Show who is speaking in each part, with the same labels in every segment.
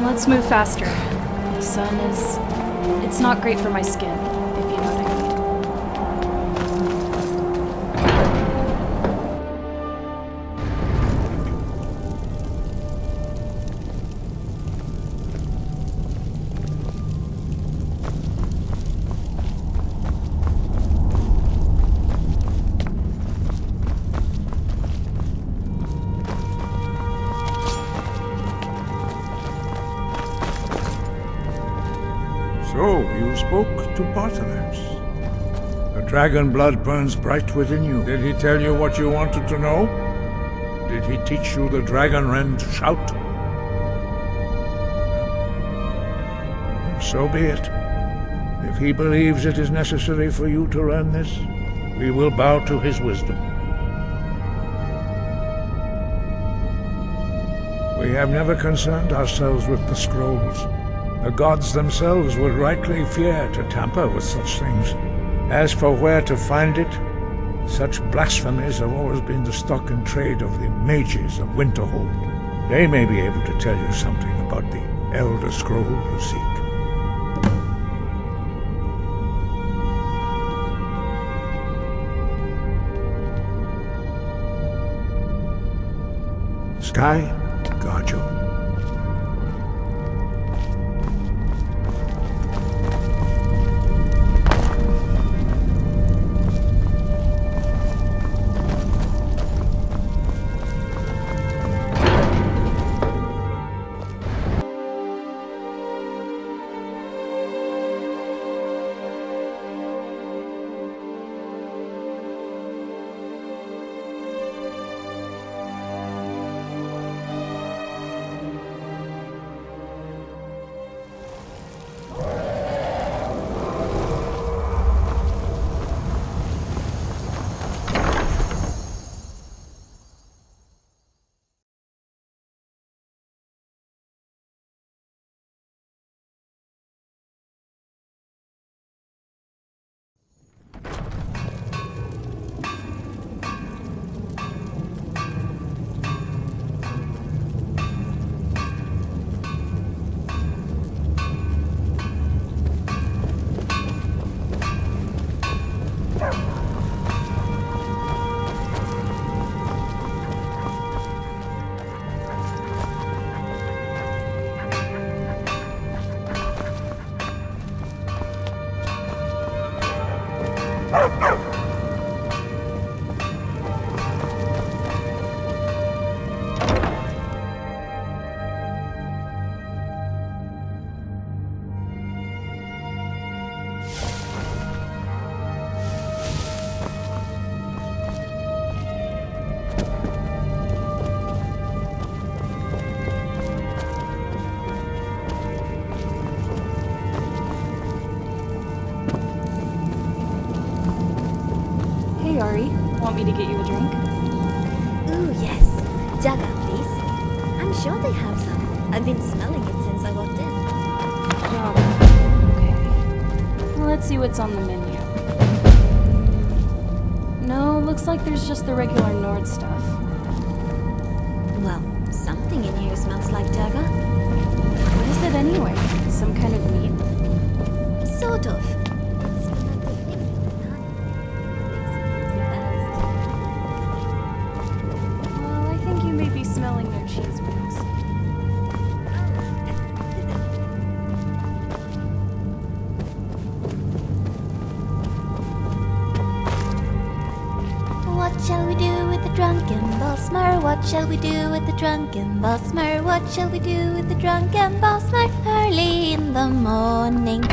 Speaker 1: Let's move faster. The sun is... It's not great for my skin, if you know what I mean.
Speaker 2: So, you spoke to Bartholomew. The dragon blood burns bright within you. Did he tell you what you wanted to know? Did he teach you the dragon wren to shout? So be it. If he believes it is necessary for you to learn this, we will bow to his wisdom. We have never concerned ourselves with the scrolls. The gods themselves would rightly fear to tamper with such things. As for where to find it, such blasphemies have always been the stock and trade of the mages of Winterhold. They may be able to tell you something about the Elder Scroll you seek. Sky, guard you.
Speaker 1: Auri, want me to get you a drink?
Speaker 3: Ooh, yes. Jagga, please. I'm sure they have some. I've been smelling it since I walked in.
Speaker 1: Okay. Well, let's see what's on the menu. No, looks like there's just the regular Nord stuff.
Speaker 3: Well, something in here smells like Jagga.
Speaker 1: What is it anyway? Some kind of meat?
Speaker 3: Sort of.
Speaker 1: Well, I think you may be smelling their cheese wheels.
Speaker 3: What shall we do with the drunken Bosmer? What shall we do with the drunken Bosmer? What shall we do with the drunken Bosmer? Early in the morning.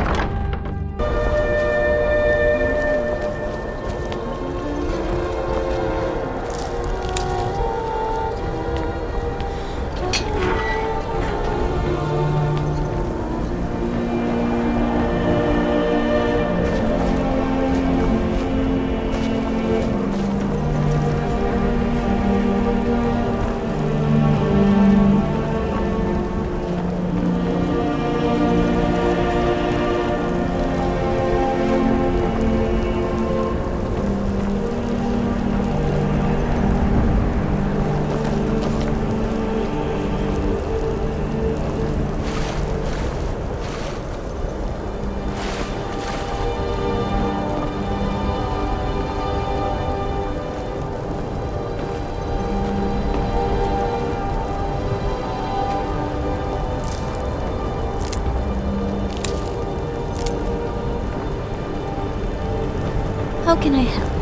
Speaker 3: How can I help?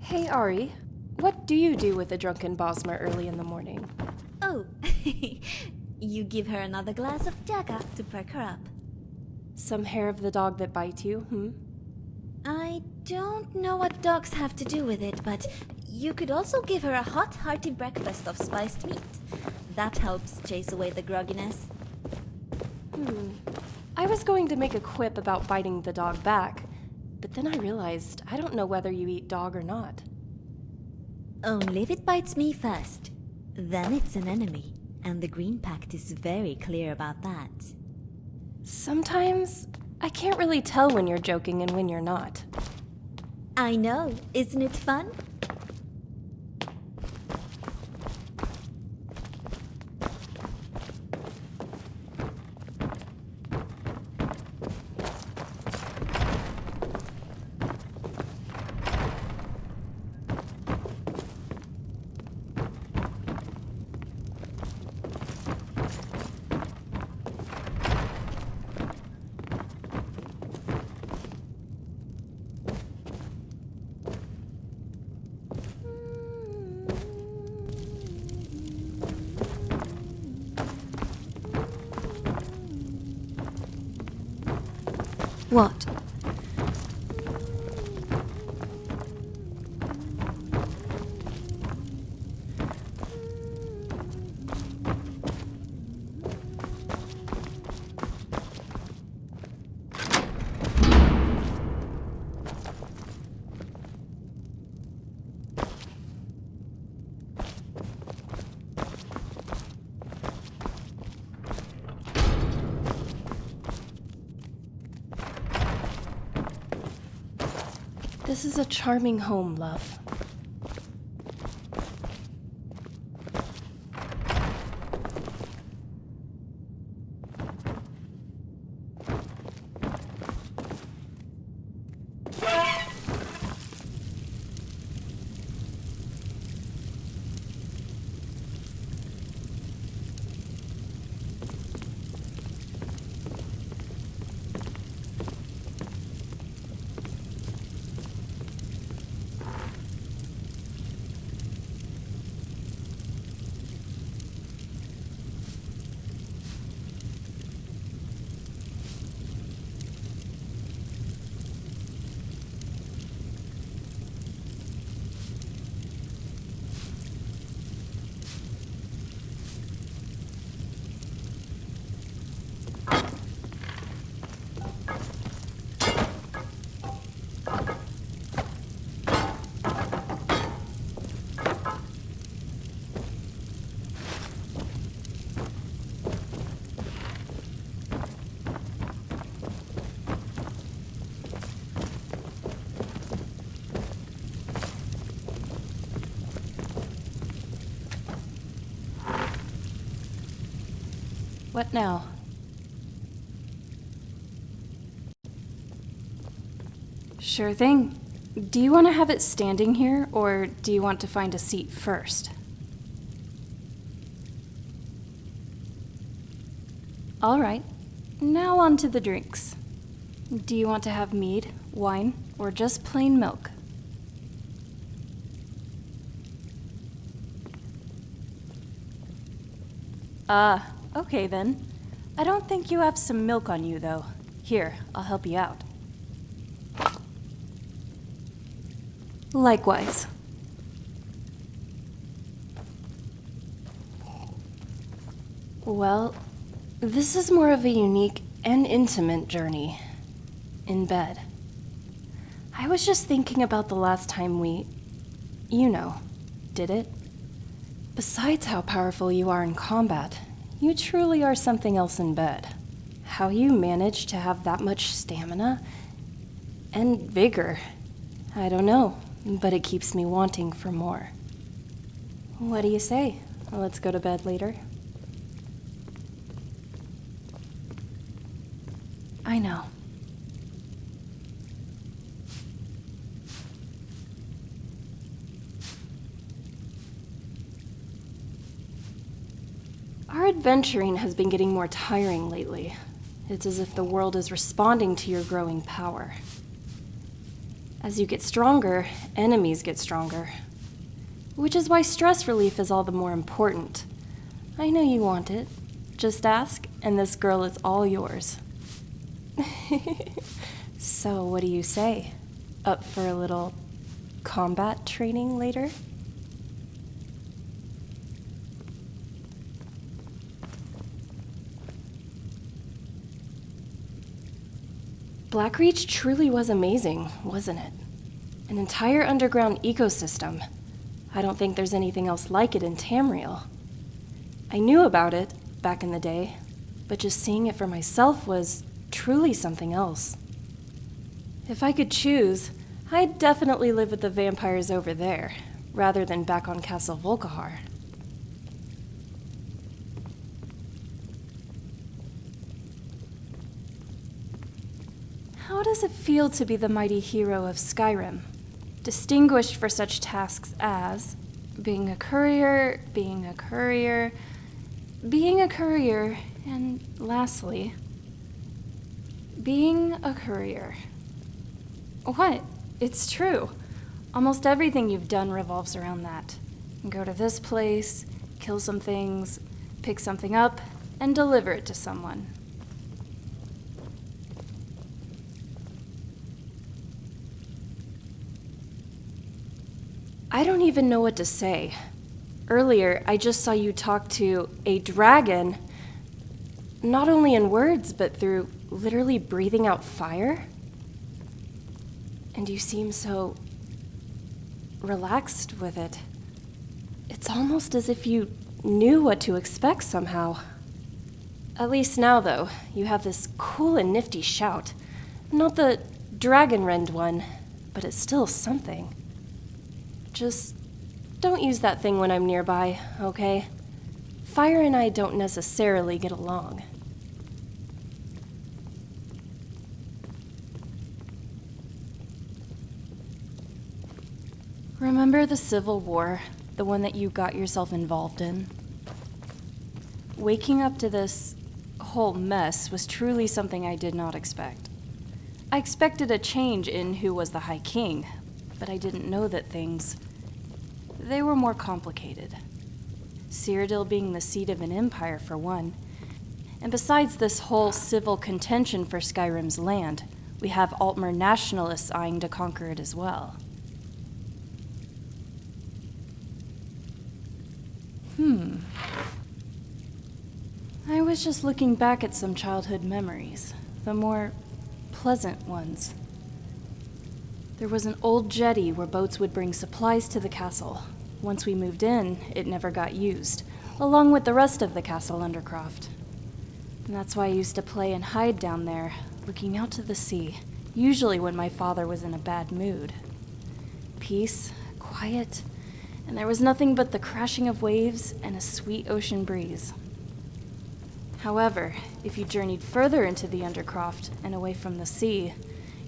Speaker 1: Hey, Auri. What do you do with a drunken Bosmer early in the morning?
Speaker 3: Oh, you give her another glass of Jagga to perk her up.
Speaker 1: Some hair of the dog that bites you,
Speaker 3: I don't know what dogs have to do with it, but you could also give her a hot, hearty breakfast of spiced meat. That helps chase away the grogginess.
Speaker 1: I was going to make a quip about biting the dog back, but then I realized I don't know whether you eat dog or not.
Speaker 3: Only if it bites me first. Then it's an enemy, and the Green Pact is very clear about that.
Speaker 1: Sometimes I can't really tell when you're joking and when you're not.
Speaker 3: I know, isn't it fun?
Speaker 1: What? This is a charming home, love. What now? Sure thing. Do you want to have it standing here, or do you want to find a seat first? All right. Now on to the drinks. Do you want to have mead, wine, or just plain milk? Okay then. I don't think you have some milk on you, though. Here, I'll help you out. Likewise. Well, this is more of a unique and intimate journey. In bed. I was just thinking about the last time we, did it. Besides how powerful you are in combat, you truly are something else in bed. How you manage to have that much stamina and vigor. I don't know. but it keeps me wanting for more. What do you say? Let's go to bed later. I know. Our adventuring has been getting more tiring lately. It's as if the world is responding to your growing power. As you get stronger, enemies get stronger. Which is why stress relief is all the more important. I know you want it. Just ask, and this girl is all yours. So, what do you say? Up for a little combat training later? Blackreach truly was amazing, wasn't it? An entire underground ecosystem. I don't think there's anything else like it in Tamriel. I knew about it back in the day, but just seeing it for myself was truly something else. If I could choose, I'd definitely live with the vampires over there, rather than back on Castle Volkihar. How does it feel to be the mighty hero of Skyrim, distinguished for such tasks as being a courier, and lastly, being a courier? What? It's true. Almost everything you've done revolves around that. Go to this place, kill some things, pick something up, and deliver it to someone. I don't even know what to say. Earlier, I just saw you talk to a dragon, not only in words, but through literally breathing out fire. And you seem so relaxed with it. It's almost as if you knew what to expect somehow. At least now, though, you have this cool and nifty shout. Not the dragon-rend one, but it's still something. Just don't use that thing when I'm nearby, okay? Fire and I don't necessarily get along. Remember the Civil War, the one that you got yourself involved in? Waking up to this whole mess was truly something I did not expect. I expected a change in who was the High King, but I didn't know that they were more complicated. Cyrodiil being the seat of an empire, for one. And besides this whole civil contention for Skyrim's land, we have Altmer nationalists eyeing to conquer it as well. I was just looking back at some childhood memories, the more pleasant ones. There was an old jetty where boats would bring supplies to the castle. Once we moved in, it never got used, along with the rest of the castle undercroft. And that's why I used to play and hide down there, looking out to the sea, usually when my father was in a bad mood. Peace, quiet, and there was nothing but the crashing of waves and a sweet ocean breeze. However, if you journeyed further into the undercroft and away from the sea,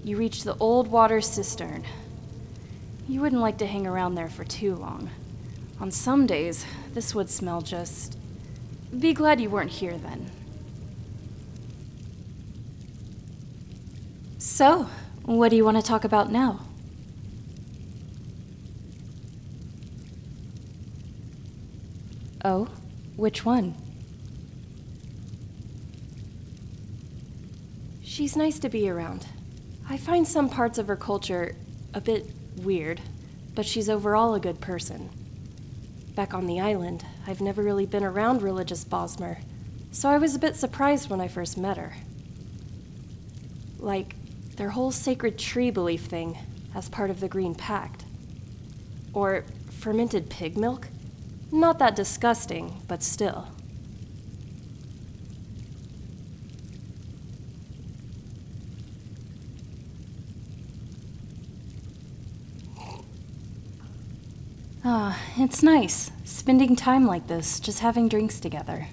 Speaker 1: you reached the old water cistern. You wouldn't like to hang around there for too long. On some days, this would smell just... Be glad you weren't here then. So, what do you want to talk about now? Oh, which one? She's nice to be around. I find some parts of her culture a bit weird, but she's overall a good person. Back on the island, I've never really been around religious Bosmer, so I was a bit surprised when I first met her. Like, their whole sacred tree belief thing as part of the Green Pact. Or fermented pig milk? Not that disgusting, but still. It's nice, spending time like this, just having drinks together.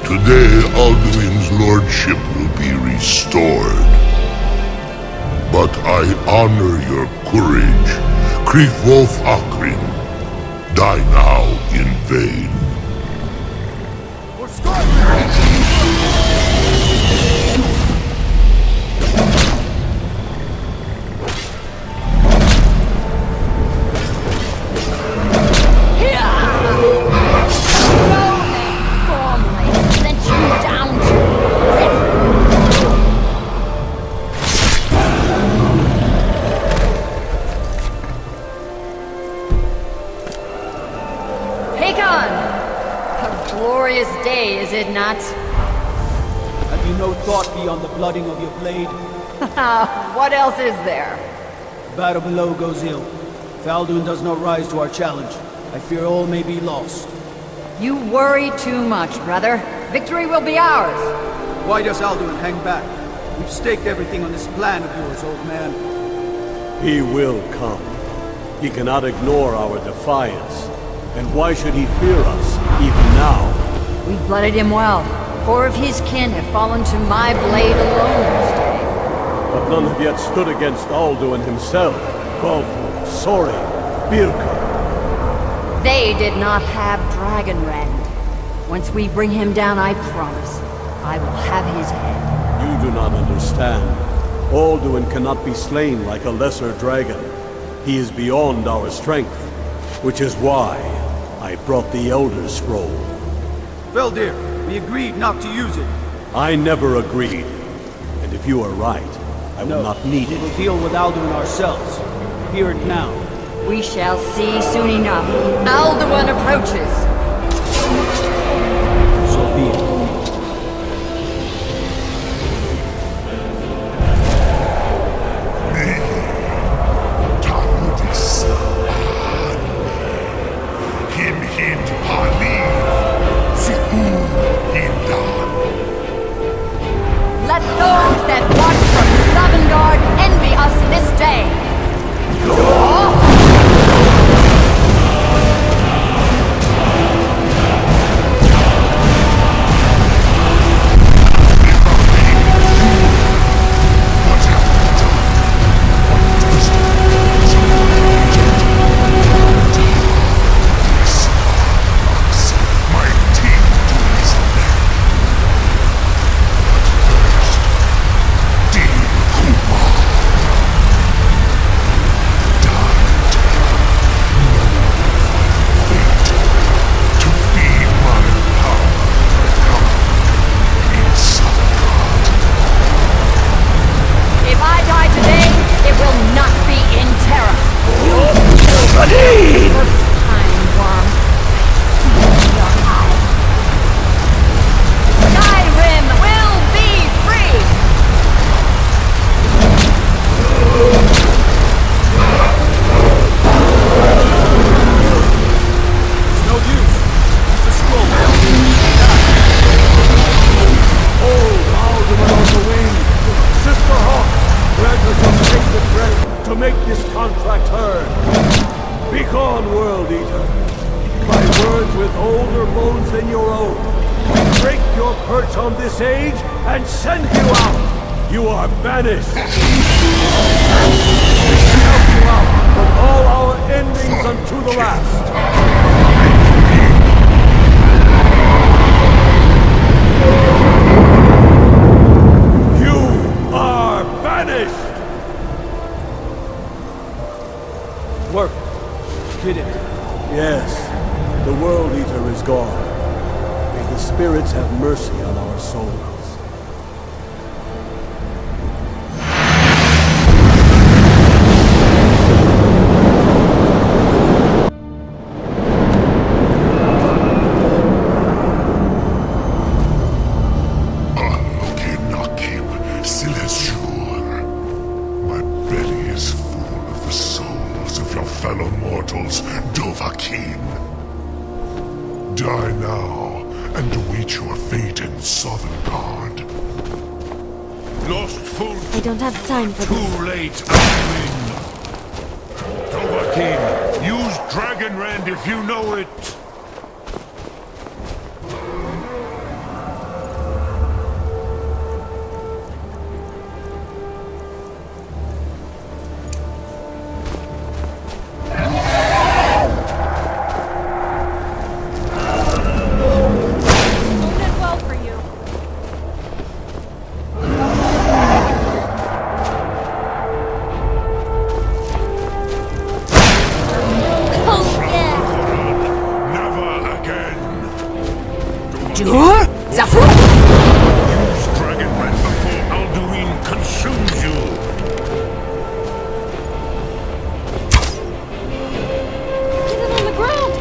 Speaker 4: Today, Alduin's lordship will be restored. But I honor your courage. Kriegwolf Akrin, die now in vain.
Speaker 5: Is it not?
Speaker 6: Have you no thought beyond the blooding of your blade?
Speaker 5: What else is there?
Speaker 6: The battle below goes ill. If Alduin does not rise to our challenge, I fear all may be lost.
Speaker 5: You worry too much, brother. Victory will be ours.
Speaker 6: Why does Alduin hang back? We've staked everything on this plan of yours, old man.
Speaker 7: He will come. He cannot ignore our defiance. And why should he fear us, even now?
Speaker 5: We blooded him well. 4 of his kin have fallen to my blade alone this day.
Speaker 7: But none have yet stood against Alduin himself. Baldur, Sori, Birka.
Speaker 5: They did not have Dragonrend. Once we bring him down, I promise, I will have his head.
Speaker 7: You do not understand. Alduin cannot be slain like a lesser dragon. He is beyond our strength, which is why I brought the Elder Scroll.
Speaker 6: Veldir, we agreed not to use it.
Speaker 7: I never agreed. And if you are right, I will not need
Speaker 6: we
Speaker 7: it.
Speaker 6: will deal with Alduin ourselves. Hear it now.
Speaker 5: We shall see soon enough. Alduin approaches.
Speaker 6: So be it.
Speaker 5: Let those that watch from Sovngarde envy us this day! First time, worm. See your eye. Skyrim will be free!
Speaker 6: It's no use. It's a scroll.
Speaker 7: Alduin on the wing! Sister Hawk, grant us your sacred breath to make this contract heard. Begone, World Eater. By words with older bones than your own, we break your perch on this age and send you out. You are banished. We count you out from all our endings unto the last. You are banished!
Speaker 6: Work. Did it.
Speaker 7: Yes, the World Eater is gone. May the spirits have mercy on our souls.
Speaker 4: Nakim, Silesur. My belly is full of the souls of your fellow mortals, Dovahkiin. Die now, and await your fate in Sovngarde. Lost food.
Speaker 3: I don't have time for this.
Speaker 4: Too late, Alduin. Dovahkiin, use Dragonrend if you know it.
Speaker 1: Did well for you.
Speaker 3: Oh, yeah!
Speaker 4: Never again.
Speaker 5: Zafu!
Speaker 4: Use Dragonrend before Alduin consumes you.
Speaker 1: Get it on the ground!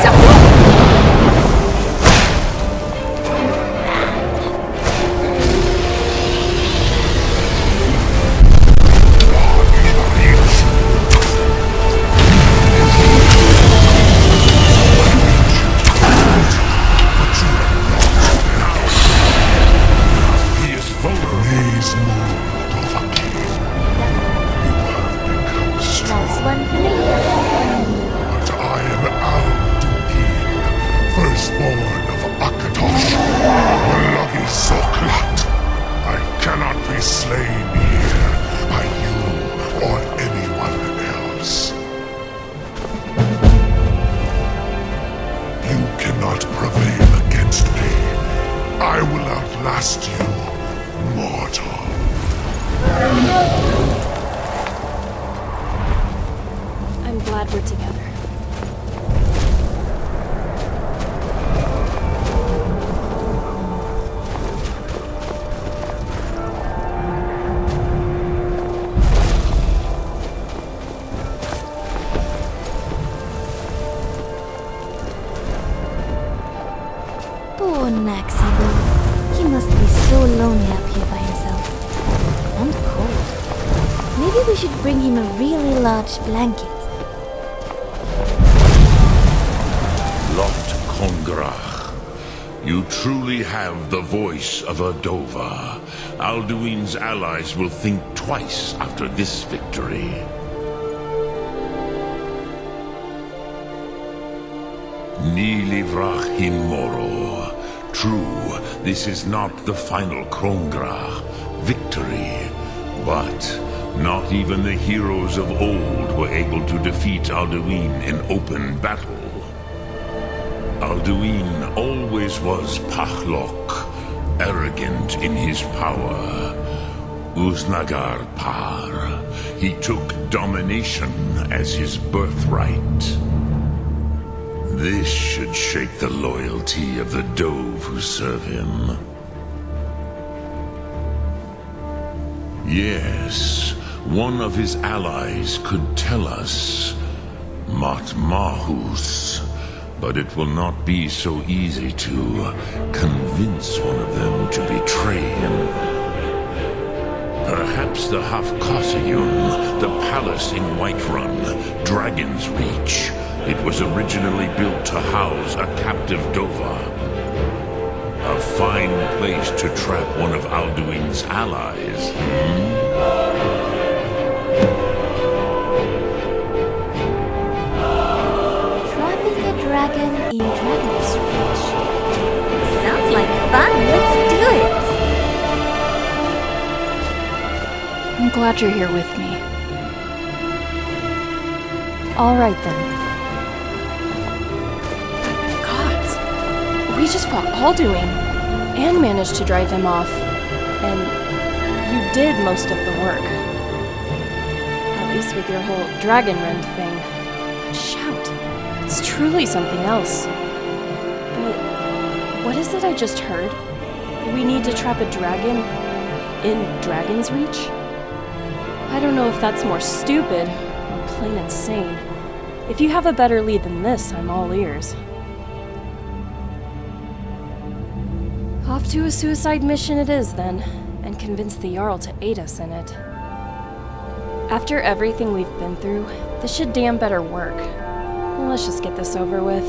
Speaker 5: Zafu!
Speaker 4: He is vulnerable. Please move, Dovahkiin. You have become strong,
Speaker 3: That's one for me.
Speaker 4: but I am Alduin, firstborn of Akatosh, Malagi Zoklat. I cannot be slain here by you or anyone else. You cannot prevail against me. I will outlast you, mortal.
Speaker 1: I'm glad we're together.
Speaker 3: Poor Naxibu. He must be so lonely up here by himself. And cold. Maybe we should bring him a really large blanket.
Speaker 4: Lot Kongrach, you truly have the voice of a Dova. Alduin's allies will think twice after this victory. Ni livrach hin moro. True, this is not the final Kongrach victory, but not even the heroes of old were able to defeat Alduin in open battle. Alduin always was Pachlok, arrogant in his power. Uznagar Par, he took domination as his birthright. This should shake the loyalty of the Dove who serve him. Yes, one of his allies could tell us Matmahus, but it will not be so easy to convince one of them to betray him. Perhaps the Hafkosayun, the palace in Whiterun, Dragon's Reach. It was originally built to house a captive Dova. A fine place to trap one of Alduin's allies.
Speaker 3: Trapping a dragon in Dragon's Reach. Sounds like fun. Let's do it.
Speaker 1: I'm glad you're here with me. All right then. Gods, we just fought Alduin and managed to drive him off. And you did most of the work. At least with your whole Dragonrend thing. But shout, it's truly something else. But what is it I just heard? We need to trap a dragon in Dragon's Reach? I don't know if that's more stupid or plain insane. If you have a better lead than this, I'm all ears. Off to a suicide mission it is then, and convince the Jarl to aid us in it. After everything we've been through, this should damn better work. Let's just get this over with.